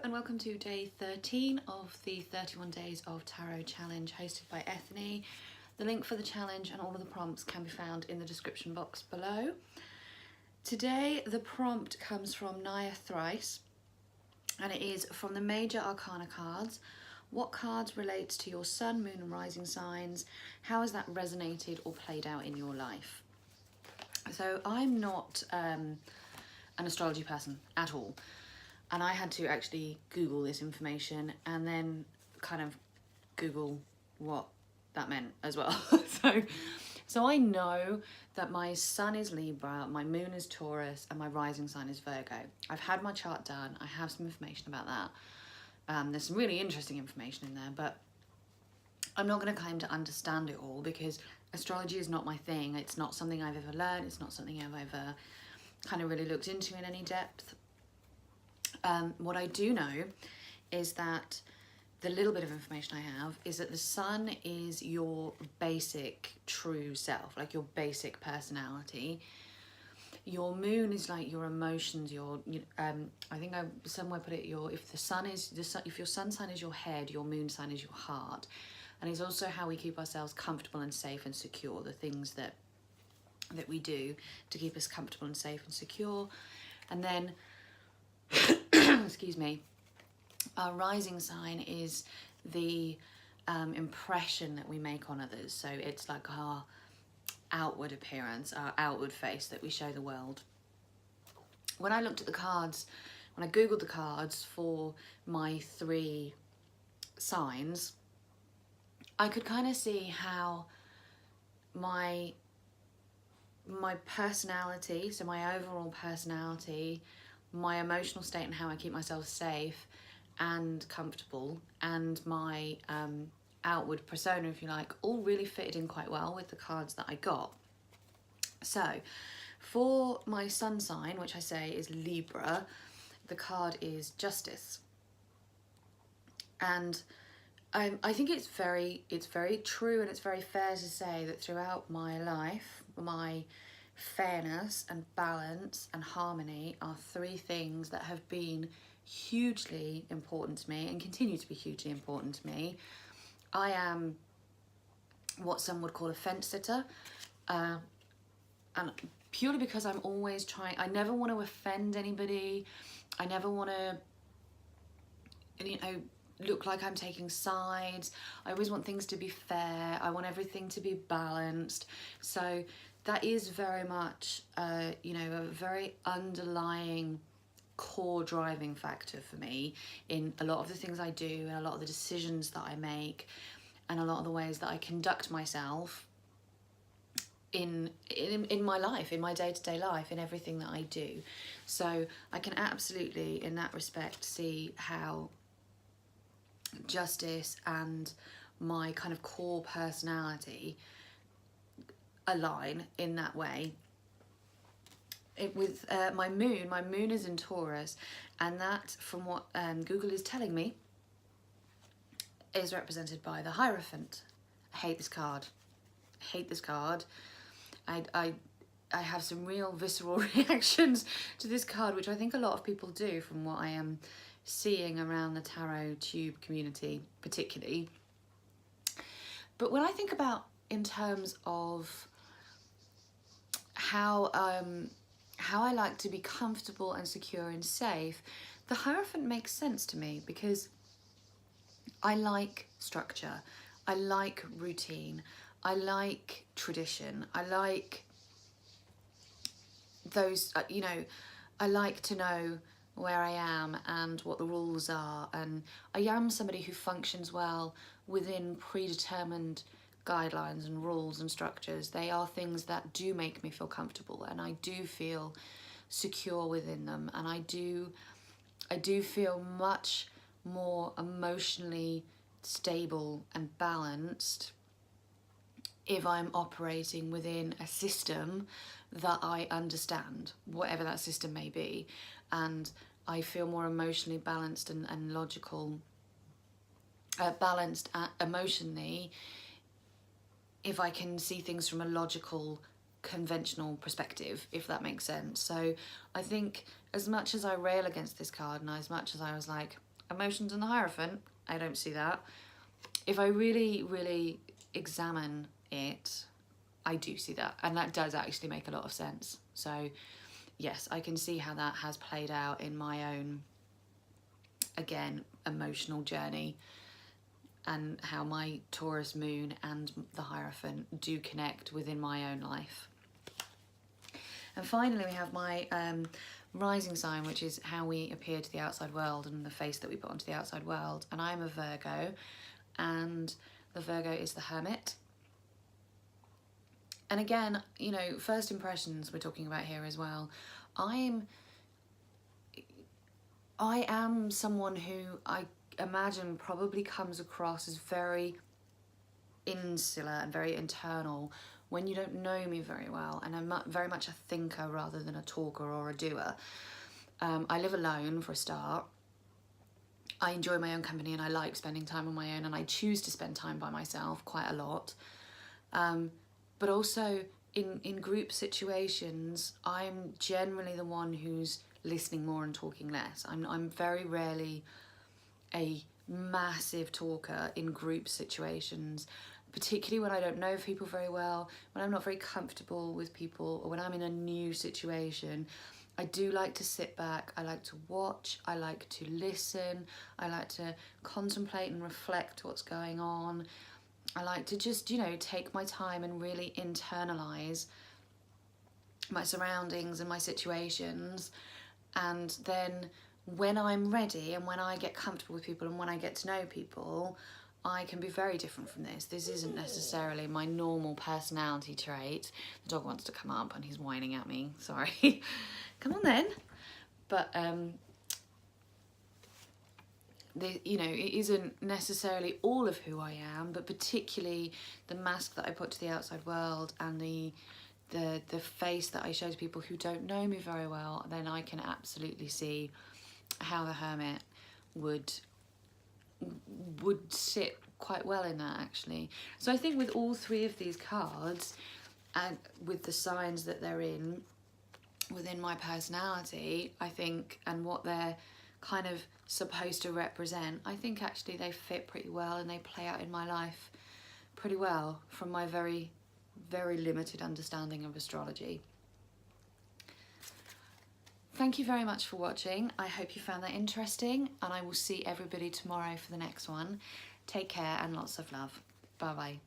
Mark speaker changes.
Speaker 1: and welcome to day 13 of the 31 Days of Tarot Challenge hosted by Ethony. The link for the challenge and all of the prompts can be found in the description box below. Today the prompt comes from Nya Thryce and it is from the Major Arcana Cards. What cards relates to your sun, moon and rising signs? How has that resonated or played out in your life? So I'm not an astrology person at all. And I had to actually Google this information and then kind of Google what that meant as well. So I know that my sun is Libra, my moon is Taurus, and my rising sign is Virgo. I've had my chart done. I have some information about that. There's some really interesting information in there, but I'm not going to claim to understand it all because astrology is not my thing. It's not something I've ever learned. It's not something I've ever kind of really looked into in any depth. What I do know is that the little bit of information I have is that the sun is your basic true self, like your basic personality. Your moon is like your emotions, I think I somewhere put it, if your sun sign is your head, your moon sign is your heart. And it's also how we keep ourselves comfortable and safe and secure, the things that we do to keep us comfortable and safe and secure. And then excuse me, our rising sign is the impression that we make on others. So it's like our outward appearance, our outward face that we show the world. When I looked at the cards, when I Googled the cards for my 3 signs, I could kind of see how my personality, so my overall personality, my emotional state and how I keep myself safe and comfortable, and my outward persona, if you like, all really fitted in quite well with the cards that I got. So for my sun sign, which I say is Libra, the card is Justice. And I think it's very true and it's very fair to say that throughout my life, my fairness and balance and harmony are 3 things that have been hugely important to me and continue to be hugely important to me. I am what some would call a fence sitter, and purely because I'm always trying, I never want to offend anybody. I never want to, look like I'm taking sides. I always want things to be fair. I want everything to be balanced. So that is very much, a very underlying core driving factor for me in a lot of the things I do and a lot of the decisions that I make and a lot of the ways that I conduct myself in my life, in my day-to-day life, in everything that I do. So I can absolutely, in that respect, see how Justice and my kind of core personality align in that way. With my moon is in Taurus, and that, from what Google is telling me, is represented by the Hierophant. I hate this card. I hate this card. I have some real visceral reactions to this card, which I think a lot of people do from what I am seeing around the tarot tube community particularly. But when I think about in terms of how I like to be comfortable and secure and safe, the Hierophant makes sense to me because I like structure, I like routine, I like tradition, I like those, I like to know where I am and what the rules are, and I am somebody who functions well within predetermined guidelines and rules and structures. They are things that do make me feel comfortable, and I do feel secure within them, and I do feel much more emotionally stable and balanced if I'm operating within a system that I understand, whatever that system may be. And I feel more emotionally balanced and logical, balanced emotionally if I can see things from a logical, conventional perspective, if that makes sense. So I think as much as I rail against this card and as much as I was like, Emotions and the Hierophant, I don't see that. If I really, really examine it, I do see that, and that does actually make a lot of sense. So yes, I can see how that has played out in my own, again, emotional journey, and how my Taurus moon and the Hierophant do connect within my own life. And finally we have my rising sign, which is how we appear to the outside world and the face that we put onto the outside world. And I'm a Virgo, and the Virgo is the Hermit. And again, you know, first impressions we're talking about here as well. I am someone who I imagine probably comes across as very insular and very internal when you don't know me very well, and I'm very much a thinker rather than a talker or a doer. I live alone for a start. I enjoy my own company and I like spending time on my own, and I choose to spend time by myself quite a lot. But also in group situations, I'm generally the one who's listening more and talking less. I'm very rarely a massive talker in group situations, particularly when I don't know people very well, when I'm not very comfortable with people, or when I'm in a new situation. I do like to sit back, I like to watch, I like to listen, I like to contemplate and reflect what's going on. I like to just, you know, take my time and really internalize my surroundings and my situations. And then when I'm ready and when I get comfortable with people and when I get to know people, I can be very different from this. This isn't necessarily my normal personality trait. The dog wants to come up and he's whining at me, sorry. Come on then. But you know, it isn't necessarily all of who I am, but particularly the mask that I put to the outside world and the face that I show to people who don't know me very well. Then I can absolutely see how the Hermit would sit quite well in that, actually. So I think with all three of these cards, and with the signs that they're in within my personality, I think, and what they're kind of supposed to represent, I think actually they fit pretty well and they play out in my life pretty well from my very, very limited understanding of astrology. Thank you very much for watching. I hope you found that interesting, and I will see everybody tomorrow for the next one. Take care and lots of love. Bye bye.